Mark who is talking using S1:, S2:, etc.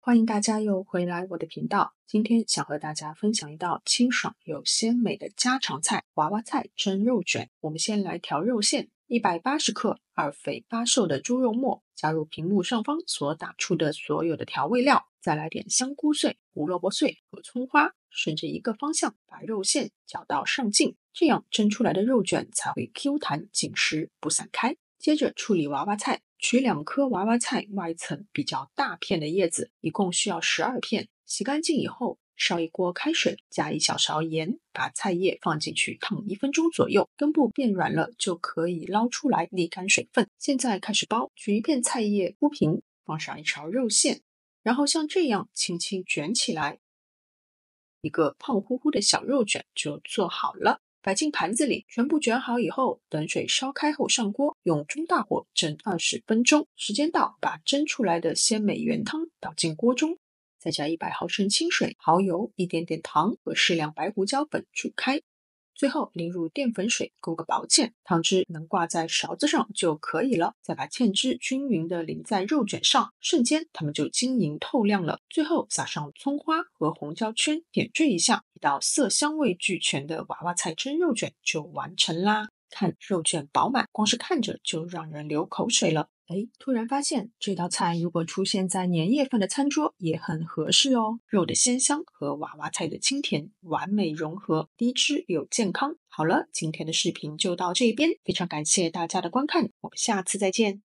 S1: 歡迎大家又回來我的頻道。今天想和大家分享一道清爽又鮮美的家常菜——娃娃菜蒸肉卷。我們先來調肉餡：180克2肥8瘦的豬肉末，加入屏幕上方所打出的所有的調味料，再來點香菇碎、胡蘿蔔碎和蔥花，順着一個方向把肉餡攪到上勁，這樣蒸出來的肉卷才會 Q 彈緊實不散開。接着處理娃娃菜，取2顆娃娃菜外層比較大片的葉子，一共需要12片。洗乾淨以後，燒一鍋開水，加1小勺鹽，把菜葉放進去燙1分鐘左右，根部變軟了就可以撈出來瀝乾水分。現在開始包，取一片菜葉鋪平，放上1勺肉餡，然後像這樣輕輕捲起來，一個胖乎乎的小肉卷就做好了。擺進盤子裡，全部捲好以後，等水燒開後上鍋，用中大火蒸20分鐘。時間到，把蒸出來的鮮美原湯倒進鍋中，再加100毫升清水、蠔油、一點點糖和適量白胡椒粉煮開。最後淋入澱粉水，勾個薄芡，湯汁能掛在勺子上就可以了。再把芡汁均勻地淋在肉卷上，瞬間它們就晶瑩透亮了。最後撒上蔥花和紅椒圈，點綴一下，一道色香味俱全的娃娃菜蒸肉卷就完成啦。看肉卷飽滿，光是看着就讓人流口水了。突然發現這道菜如果出現在年夜飯的餐桌也很合適哦。肉的鮮香和娃娃菜的清甜完美融合，低脂又健康。好了，今天的視頻就到這邊，非常感謝大家的觀看，我們下次再見。